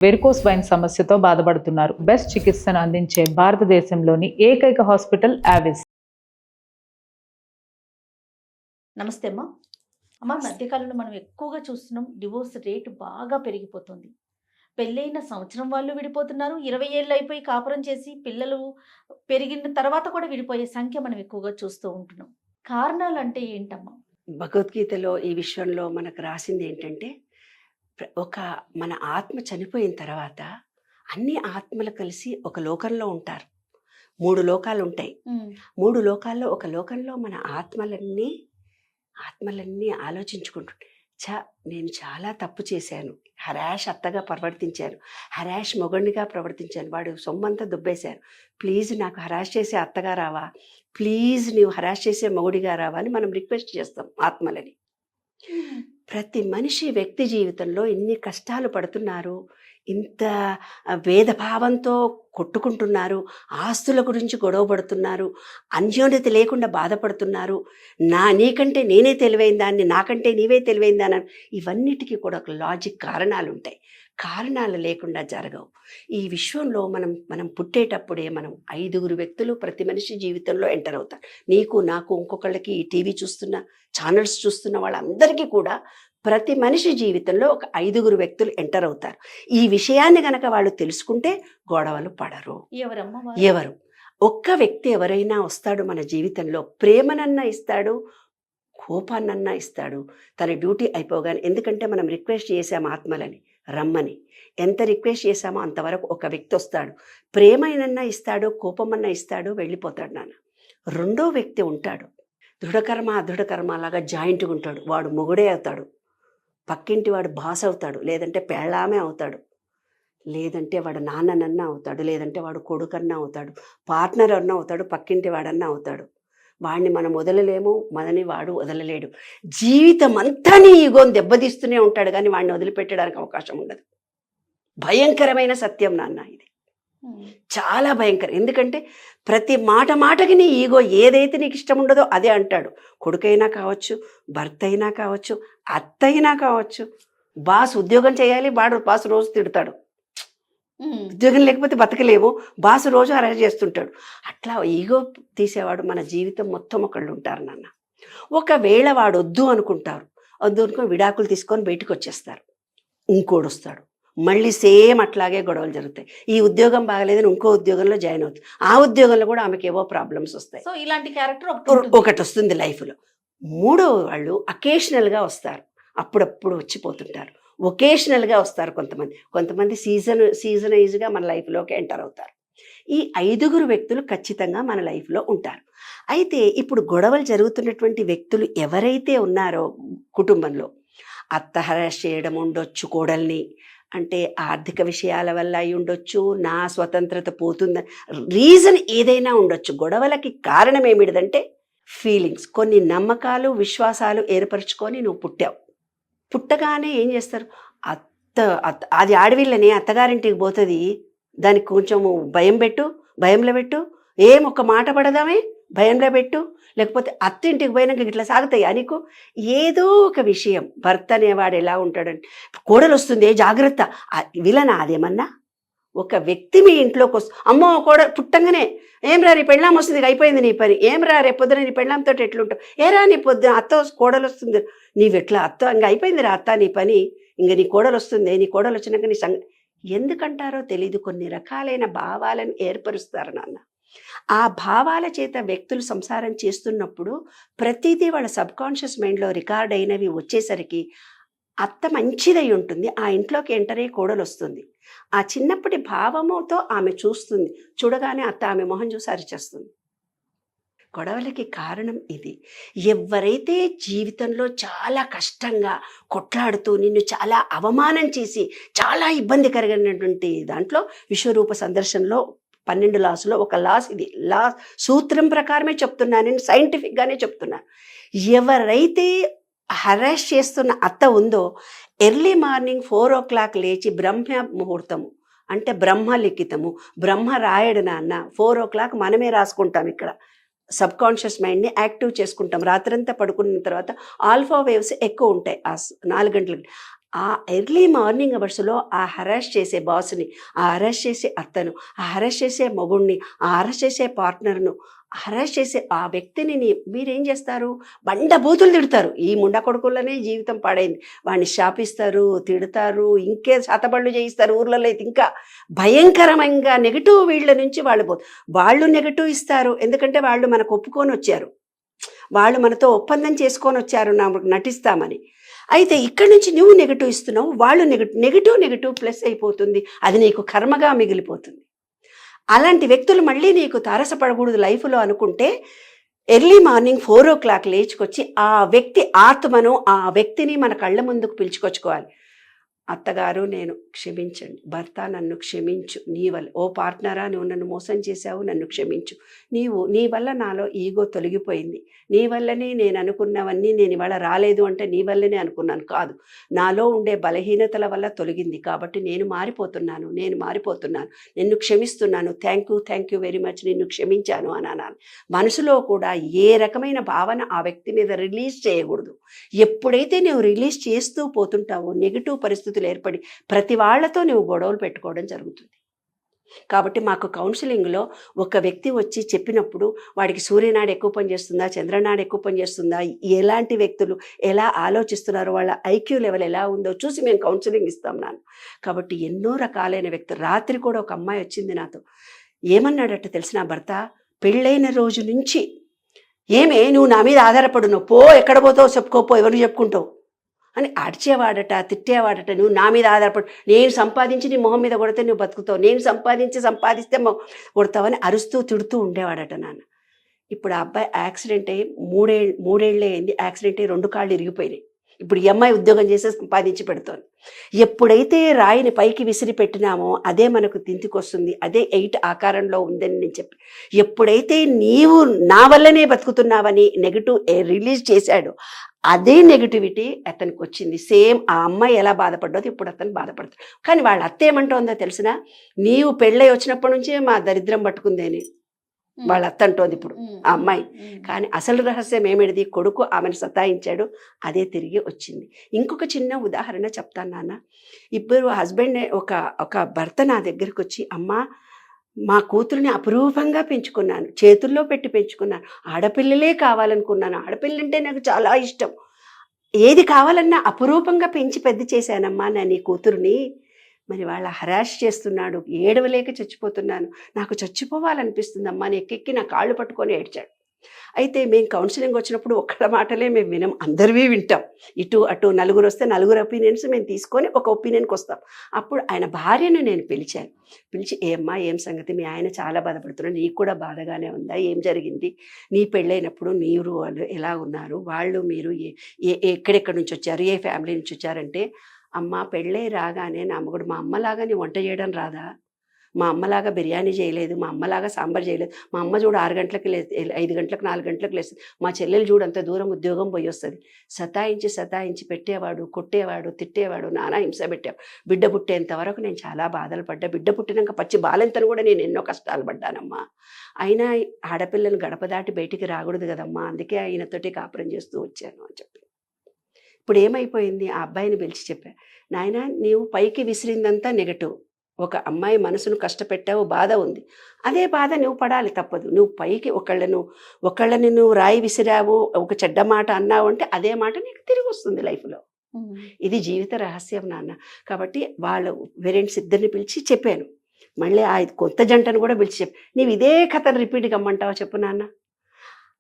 Varicose wine సమస్యతో బాధపడుతున్నారు. Best చికిత్సను అందించే భారతదేశంలోని ఏకైక హాస్పిటల్ ఆవిస్. నమస్తే అమ్మా. అమ్మ, మధ్యకాలంలో మనం ఎక్కువగా చూస్తున్నాం, డివోర్స్ రేటు బాగా పెరిగిపోతుంది. పెళ్ళైన సంవత్సరం వాళ్ళు విడిపోతున్నారు. 20 ఏళ్ళు అయిపోయి కాపురం చేసి పిల్లలు పెరిగిన తర్వాత కూడా విడిపోయే సంఖ్య మనం ఎక్కువగా చూస్తూ ఉంటున్నాం. కారణాలు అంటే ఏంటమ్మా? భగవద్గీతలో ఈ విషయంలో మనకు రాసింది ఏంటంటే, ఒక మన ఆత్మ చనిపోయిన తర్వాత అన్ని ఆత్మలు కలిసి ఒక లోకంలో ఉంటారు. 3 లోకాలు ఉంటాయి. 3 లోకాల్లో ఒక లోకంలో మన ఆత్మలన్నీ ఆలోచించుకుంటుంటాయి. నేను చాలా తప్పు చేశాను, హరాష్ అత్తగా ప్రవర్తించాను, హరాష్ మొగండిగా ప్రవర్తించాను, వాడు సొమ్మంతా దుబ్బేశారు, ప్లీజ్ నాకు హరాష్ చేసే అత్తగా రావా, ప్లీజ్ నీవు హరాష్ చేసే మొగుడిగా రావా అని మనం రిక్వెస్ట్ చేస్తాం ఆత్మలని. ప్రతి మనిషి వ్యక్తి జీవితంలో ఇన్ని కష్టాలు పడుతున్నారు, ఇంత భేదభావంతో కొట్టుకుంటున్నారు, ఆస్తుల గురించి గొడవ పడుతున్నారు, అన్యోన్యత లేకుండా బాధపడుతున్నారు, నీకంటే నేనే తెలివైన దాన్ని, నాకంటే నీవే తెలివైన దాన్ని, ఇవన్నిటికీ కూడా ఒక లాజిక్ కారణాలు ఉంటాయి. కారణాలు లేకుండా జరగవు. ఈ విశ్వంలో మనం పుట్టేటప్పుడే మనం 5 వ్యక్తులు ప్రతి మనిషి జీవితంలో ఎంటర్ అవుతారు. నీకు, నాకు, ఇంకొకళ్ళకి, ఈ టీవీ చూస్తున్న, ఛానల్స్ చూస్తున్న వాళ్ళందరికీ కూడా ప్రతి మనిషి జీవితంలో ఒక 5 వ్యక్తులు ఎంటర్ అవుతారు. ఈ విషయాన్ని గనక వాళ్ళు తెలుసుకుంటే గొడవలు పడరు. ఎవరు ఒక్క వ్యక్తి ఎవరైనా వస్తాడు మన జీవితంలో, ప్రేమనన్నా ఇస్తాడు, కోపాన్నన్నా ఇస్తాడు, తన డ్యూటీ అయిపోగానే. ఎందుకంటే మనం రిక్వెస్ట్ చేసాము ఆత్మలని రమ్మని, ఎంత రిక్వెస్ట్ చేశామో అంతవరకు ఒక వ్యక్తి వస్తాడు, ప్రేమైనన్నా ఇస్తాడు, కోపమన్నా ఇస్తాడు, వెళ్ళిపోతాడు. నాన్న రెండో వ్యక్తి ఉంటాడు, దృఢకర్మ అదృఢకర్మ లాగా జాయింట్గా ఉంటాడు. వాడు మొగుడే అవుతాడు, పక్కింటి వాడు బాస్ అవుతాడు, లేదంటే పెళ్ళామే అవుతాడు, లేదంటే వాడు నాన్ననన్నా అవుతాడు, లేదంటే వాడు కొడుకన్నా అవుతాడు, పార్ట్నర్ అన్నా అవుతాడు, పక్కింటి వాడన్నా అవుతాడు. వాడిని మనం వదలలేము, మనని వాడు వదలలేడు. జీవితం అంతా నీ ఈగోని దెబ్బతీస్తూనే ఉంటాడు, కానీ వాడిని వదిలిపెట్టడానికి అవకాశం ఉండదు. భయంకరమైన సత్యం నాన్న, ఇది చాలా భయంకరం. ఎందుకంటే ప్రతి మాటకి నీ ఈగో ఏదైతే నీకు ఇష్టం ఉండదో అదే అంటాడు. కొడుకైనా కావచ్చు, భర్త అయినా కావచ్చు, అత్త అయినా కావచ్చు. బాస్ ఉద్యోగం చేయాలి, బాస్ రోజు తిడతాడు, ఉద్యోగం లేకపోతే బతకలేము, బాస్ రోజు అరెస్ట్ చేస్తుంటాడు. అట్లా ఈగో తీసేవాడు మన జీవితం మొత్తం ఒకళ్ళు ఉంటారు నాన్న. ఒకవేళ వాడు వద్దు అనుకుంటారు, వద్దు అనుకుని విడాకులు తీసుకొని బయటకు వచ్చేస్తారు, ఇంకోడు వస్తాడు, మళ్ళీ సేమ్ అట్లాగే గొడవలు జరుగుతాయి. ఈ ఉద్యోగం బాగలేదని ఇంకో ఉద్యోగంలో జాయిన్ అవుతుంది, ఆ ఉద్యోగంలో కూడా ఆమెకి ఏవో ప్రాబ్లమ్స్ వస్తాయి. సో ఇలాంటి క్యారెక్టర్ ఒకటి వస్తుంది లైఫ్లో. మూడో వాళ్ళు అకేషనల్గా వస్తారు, అప్పుడప్పుడు వచ్చిపోతుంటారు, ఒకేషనల్గా వస్తారు. కొంతమంది సీజనైజ్గా మన లైఫ్లోకి ఎంటర్ అవుతారు. ఈ 5 వ్యక్తులు ఖచ్చితంగా మన లైఫ్లో ఉంటారు. అయితే ఇప్పుడు గొడవలు జరుగుతున్నటువంటి వ్యక్తులు ఎవరైతే ఉన్నారో కుటుంబంలో, అత్త హరాస్ చేయడం ఉండొచ్చు కోడల్ని, అంటే ఆర్థిక విషయాల వల్ల అయి ఉండొచ్చు, నా స్వతంత్రత పోతుందని రీజన్ ఏదైనా ఉండొచ్చు. గొడవలకి కారణం ఏమిటిదంటే ఫీలింగ్స్, కొన్ని నమ్మకాలు, విశ్వాసాలు ఏర్పరచుకొని నువ్వు పుట్టావు. పుట్టగానే ఏం చేస్తారు, అది ఆడవిళ్ళని అత్తగారింటికి పోతుంది, దానికి కొంచెము భయంలో పెట్టు, ఒక మాట పడదామే, భయంలో పెట్టు, లేకపోతే అత్తింటికి పోయినాక ఇట్లా సాగుతాయి నీకు ఏదో ఒక విషయం. భర్త అనేవాడు ఎలా ఉంటాడంటే, కోడలు వస్తుంది జాగ్రత్త, విలనా అదేమన్నా? ఒక వ్యక్తి మీ ఇంట్లోకి అమ్మో పుట్టంగానే ఏం రా నీ పెళ్ళాం వస్తుంది, అయిపోయింది నీ పని, ఏం రా రేపు పొద్దున నీ పెళ్ళాంతో ఎట్లుంటావు, ఏరా నీ పొద్దున అత్త కోడలు వస్తుంది, నీవెట్లా అత్త ఇంక అయిపోయింది రా అత్త నీ పని, ఇంక నీ కోడలు వస్తుంది, నీ కోడలు వచ్చినాక నీ ఎందుకంటారో తెలీదు, కొన్ని రకాలైన భావాలను ఏర్పరుస్తారు నాన్న. ఆ భావాల చేత వ్యక్తులు సంసారం చేస్తున్నప్పుడు ప్రతిదీ వాళ్ళ సబ్కాన్షియస్ మైండ్లో రికార్డ్ అయినవి వచ్చేసరికి అత్త మంచిదై ఉంటుంది, ఆ ఇంట్లోకి ఎంటర్ అయ్యి కోడలు వస్తుంది, ఆ చిన్నప్పటి భావముతో ఆమె చూస్తుంది, చూడగానే అత్త ఆమె మొహం చూసి అరిచేస్తుంది. గొడవలకి కారణం ఇది. ఎవరైతే జీవితంలో చాలా కష్టంగా కొట్లాడుతూ నిన్ను చాలా అవమానం చేసి చాలా ఇబ్బంది కలిగినటువంటి దాంట్లో విశ్వరూప సందర్శనలో 12 లాస్లో ఒక లాస్ ఇది, సూత్రం ప్రకారమే చెప్తున్నాను, నేను సైంటిఫిక్గానే చెప్తున్నాను. ఎవరైతే హరాస్ చేస్తున్న అత్త ఉందో, ఎర్లీ మార్నింగ్ 4 o'clock లేచి బ్రహ్మ ముహూర్తము అంటే బ్రహ్మ లిఖితము, బ్రహ్మ రాయడు నాన్న. 4 o'clock మనమే రాసుకుంటాం, ఇక్కడ సబ్కాన్షియస్ మైండ్ని యాక్టివ్ చేసుకుంటాం. రాత్రంతా పడుకున్న తర్వాత ఆల్ఫా వేవ్స్ ఎక్కువ ఉంటాయి, ఆ 4 గంటలకి ఆ ఎర్లీ మార్నింగ్ అవర్స్లో ఆ హరాస్ చేసే బాస్ని, ఆ హరాస్ చేసే అత్తను, ఆ హరాస్ చేసే మొగుణ్ణి, ఆ హరాస్ చేసే పార్ట్నర్ను, హరాస్ చేసే ఆ వ్యక్తిని మీరేం చేస్తారు? బండబూతులు తిడతారు. ఈ ముండ కొడుకులనే జీవితం పాడైంది. వాడిని శాపిస్తారు, తిడతారు, ఇంకే శాతబళ్ళు చేయిస్తారు. ఊర్లలో అయితే ఇంకా భయంకరంగా నెగిటివ్ వీళ్ళ నుంచి వాళ్ళు నెగిటివ్ ఇస్తారు. ఎందుకంటే వాళ్ళు మనకు ఒప్పుకొని వచ్చారు, వాళ్ళు మనతో ఒప్పందం చేసుకొని వచ్చారు నటిస్తామని. అయితే ఇక్కడి నుంచి నువ్వు నెగిటివ్ ఇస్తున్నావు, వాళ్ళు నెగిటివ్ ప్లస్ అయిపోతుంది, అది నీకు కర్మగా మిగిలిపోతుంది. అలాంటి వ్యక్తులు మళ్ళీ నీకు తారసపడకూడదు లైఫ్లో అనుకుంటే ఎర్లీ మార్నింగ్ 4 o'clock లేచుకొచ్చి ఆ వ్యక్తి ఆత్మను, ఆ వ్యక్తిని మన కళ్ళ ముందుకు పిలుచుకొచ్చుకోవాలి. అత్తగారు నేను క్షమించండి, భర్త నన్ను క్షమించు, నీ వల్ల ఓ పార్ట్నరా నువ్వు నన్ను మోసం చేశావు, నన్ను క్షమించు, నీ వల్ల నాలో ఈగో తొలగిపోయింది, నీ వల్లనే నేను అనుకున్నవన్నీ నేను ఇవాళ రాలేదు అంటే నీ వల్లనే అనుకున్నాను కాదు, నాలో ఉండే బలహీనతల వల్ల తొలగింది, కాబట్టి నేను మారిపోతున్నాను, నిన్ను క్షమిస్తున్నాను, థ్యాంక్ యూ వెరీ మచ్, నిన్ను క్షమించాను అని అనాలి. మనసులో కూడా ఏ రకమైన భావన ఆ వ్యక్తి మీద రిలీజ్ చేయకూడదు. ఎప్పుడైతే నువ్వు రిలీజ్ చేస్తూ పోతుంటావో నెగిటివ్ పరిస్థితులు ఏర్పడి ప్రతి వాళ్లతో నువ్వు గొడవలు పెట్టుకోవడం జరుగుతుంది. కాబట్టి మాకు కౌన్సిలింగ్లో ఒక వ్యక్తి వచ్చి చెప్పినప్పుడు వాడికి సూర్యనాడు ఎక్కువ పనిచేస్తుందా, చంద్రనాడు ఎక్కువ పనిచేస్తుందా, ఎలాంటి వ్యక్తులు ఎలా ఆలోచిస్తున్నారో, వాళ్ళ ఐక్యూ లెవెల్ ఎలా ఉందో చూసి మేము కౌన్సిలింగ్ ఇస్తాం నాన్న. కాబట్టి ఎన్నో రకాలైన వ్యక్తులు. రాత్రి కూడా ఒక అమ్మాయి వచ్చింది నాతో, ఏమన్నాడట తెలిసిన భర్త, పెళ్ళైన రోజు నుంచి ఏమే నువ్వు నా మీద ఆధారపడున్నావు, పో ఎక్కడ పోతావు చెప్పుకోపో, ఎవరు చెప్పుకుంటావు అని అడిచేవాడట, తిట్టేవాడట. నువ్వు నా మీద ఆధారపడు, నేను సంపాదించి నీ మొహం మీద కొడితే నువ్వు బతుకుతావు, నేను సంపాదిస్తే కొడతావని అరుస్తూ తిడుతూ ఉండేవాడట నాన్న. ఇప్పుడు ఆ అబ్బాయి యాక్సిడెంట్ అయ్యి మూడేళ్ళే అయింది. యాక్సిడెంట్ అయ్యి 2 కాళ్ళు ఇరిగిపోయినాయి. ఇప్పుడు ఈ అమ్మాయి ఉద్యోగం చేసే సంపాదించి పెడుతోంది. ఎప్పుడైతే రాయిని పైకి విసిరి పెట్టినామో అదే మనకు తింతికొస్తుంది, అదే 8 ఆకారంలో ఉందని నేను చెప్పి, ఎప్పుడైతే నీవు నా వల్లనే బతుకుతున్నావని నెగిటివ్ రిలీజ్ చేశాడో అదే నెగిటివిటీ అతనికి వచ్చింది. సేమ్ ఆ అమ్మాయి ఎలా బాధపడ్డో ఇప్పుడు అతను బాధపడతాడు. కానీ వాళ్ళ అత్త ఏమంటోందో తెలిసినా, నీవు పెళ్ళై వచ్చినప్పటి నుంచే మా దరిద్రం పట్టుకుందేని వాళ్ళ అత్త అంటోంది ఇప్పుడు ఆ అమ్మాయి. కానీ అసలు రహస్యం ఏమిటిది? కొడుకు ఆమెను సతాయించాడు, అదే తిరిగి వచ్చింది. ఇంకొక చిన్న ఉదాహరణ చెప్తాను నాన్న. ఇప్పుడు హస్బెండ్ ఒక భర్త నా దగ్గరికి వచ్చి, అమ్మా మా కూతుర్ని అపురూపంగా పెంచుకున్నాను, చేతుల్లో పెట్టి పెంచుకున్నాను, ఆడపిల్లలే కావాలనుకున్నాను, ఆడపిల్లంటే నాకు చాలా ఇష్టం, ఏది కావాలన్నా అపురూపంగా పెంచి పెద్ద చేశానమ్మా నా నీ కూతుర్ని, మరి వాళ్ళ హరాష్ చేస్తున్నాడు, ఏడవలేక చచ్చిపోతున్నాను, నాకు చచ్చిపోవాలనిపిస్తుందమ్మా అని ఎక్కెక్కి నా కాళ్ళు పట్టుకొని ఏడ్చాడు. అయితే మేము కౌన్సిలింగ్ వచ్చినప్పుడు ఒక్కళ్ళ మాటలే మేము వినం, అందరివి వింటాం. ఇటు అటు నలుగురు వస్తే నలుగురు ఒపీనియన్స్ మేము తీసుకొని ఒక ఒపీనియన్కి వస్తాం. అప్పుడు ఆయన భార్యను నేను పిలిచి, ఏమ్మా ఏం సంగతి, మీ ఆయన చాలా బాధపడుతున్నారు, నీకు కూడా బాధగానే ఉందా, ఏం జరిగింది, నీ పెళ్ళైనప్పుడు మీరు వాళ్ళు ఎలా ఉన్నారు, వాళ్ళు మీరు ఎక్కడెక్కడి నుంచి వచ్చారు, ఏ ఫ్యామిలీ నుంచి వచ్చారంటే, అమ్మ పెళ్ళై రాగానే నా మగుడు, మా అమ్మలాగా నీ వంట చేయడం రాదా, మా అమ్మలాగా బిర్యానీ చేయలేదు, మా అమ్మలాగా సాంబార్ చేయలేదు, మా అమ్మ చూడు 6 గంటలకు 5 గంటలకు 4 గంటలకు లేస్తుంది, మా చెల్లెలు చూడు అంత దూరం ఉద్యోగం పోయి వస్తుంది, సతాయించి పెట్టేవాడు, కొట్టేవాడు, తిట్టేవాడు, నానా హింస పెట్టేవాడు. బిడ్డ పుట్టేంత వరకు నేను చాలా బాధలు పడ్డా, బిడ్డ పుట్టినాక పచ్చి బాలెంతను కూడా నేను ఎన్నో కష్టాలు పడ్డానమ్మా, అయినా ఆడపిల్లలు గడప దాటి బయటికి రాకూడదు కదమ్మా, అందుకే ఆయనతోటి కాపురం చేస్తూ వచ్చాను అని చెప్పి. ఇప్పుడు ఏమైపోయింది, ఆ అబ్బాయిని పిలిచి చెప్పా, నాయన నీవు పైకి విసిరిందంతా నెగటివ్, ఒక అమ్మాయి మనసును కష్టపెట్టావు, బాధ ఉంది, అదే బాధ నువ్వు పడాలి, తప్పదు. నువ్వు పైకి ఒకళ్ళని నువ్వు రాయి విసిరావు, ఒక చెడ్డ మాట అన్నావు అంటే అదే మాట నీకు తిరిగి వస్తుంది లైఫ్లో. ఇది జీవిత రహస్యం నాన్న. కాబట్టి వాళ్ళ పేరెంట్స్ ఇద్దరిని పిలిచి చెప్పాను, మళ్ళీ ఆ కొత్త జంటను కూడా పిలిచి నీవు ఇదే కథను రిపీట్ కమ్మంటావా చెప్పు నాన్న.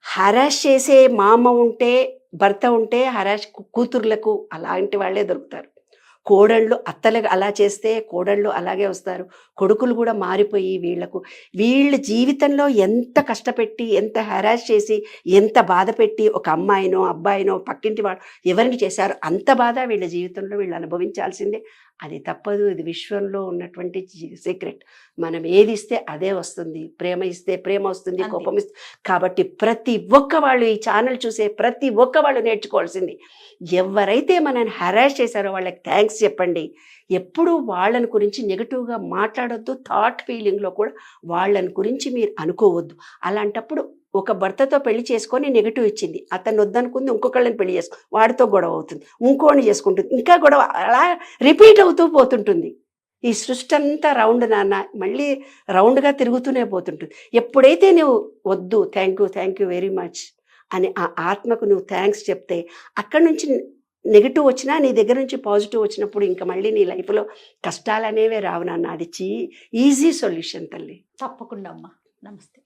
హరాష్ చేసే మామ ఉంటే, భర్త ఉంటే హరాష్ కూతుర్లకు అలాంటి వాళ్ళే దొరుకుతారు. కోడళ్ళు అత్తలకు అలా చేస్తే కోడళ్ళు అలాగే వస్తారు. కొడుకులు కూడా మారిపోయి వీళ్ళ జీవితంలో ఎంత కష్టపెట్టి, ఎంత హరాస్ చేసి, ఎంత బాధ పెట్టి ఒక అమ్మాయినో అబ్బాయినో పక్కింటి వాడు ఎవరిని చేశారో అంత బాధ వీళ్ళ జీవితంలో వీళ్ళు అనుభవించాల్సిందే. అది తప్పదు. ఇది విశ్వంలో ఉన్నటువంటి సీక్రెట్. మనం ఏది ఇస్తే అదే వస్తుంది. ప్రేమ ఇస్తే ప్రేమ వస్తుంది, కోపం ఇస్తే. కాబట్టి ప్రతి ఒక్క వాళ్ళు, ఈ ఛానల్ చూసే ప్రతి ఒక్క వాళ్ళు నేర్చుకోవాల్సింది, ఎవరైతే మనల్ని హరాస్ చేశారో వాళ్ళకి థ్యాంక్స్ చెప్పండి. ఎప్పుడూ వాళ్ళని గురించి నెగిటివ్గా మాట్లాడొద్దు. థాట్ ఫీలింగ్లో కూడా వాళ్ళని గురించి మీరు అనుకోవద్దు. అలాంటప్పుడు ఒక భర్తతో పెళ్లి చేసుకొని నెగిటివ్ ఇచ్చింది, అతను వద్దనుకుంది, ఇంకొకళ్ళని పెళ్లి చేసుకో, వాడితో గొడవ అవుతుంది, ఇంకోని చేసుకుంటుంది, ఇంకా గొడవ, అలా రిపీట్ అవుతూ పోతుంటుంది. ఈ సృష్టి అంతా రౌండ్ నాన్న, మళ్ళీ రౌండ్గా తిరుగుతూనే పోతుంటుంది. ఎప్పుడైతే నువ్వు వద్దు, థ్యాంక్ యూ వెరీ మచ్ అని ఆ ఆత్మకు నువ్వు థ్యాంక్స్ చెప్తే, అక్కడి నుంచి నెగిటివ్ వచ్చినా నీ దగ్గర నుంచి పాజిటివ్ వచ్చినప్పుడు ఇంకా మళ్ళీ నీ లైఫ్లో కష్టాలు అనేవే రావు నాన్న. అది ఈజీ సొల్యూషన్ తల్లి. తప్పకుండా అమ్మా. నమస్తే.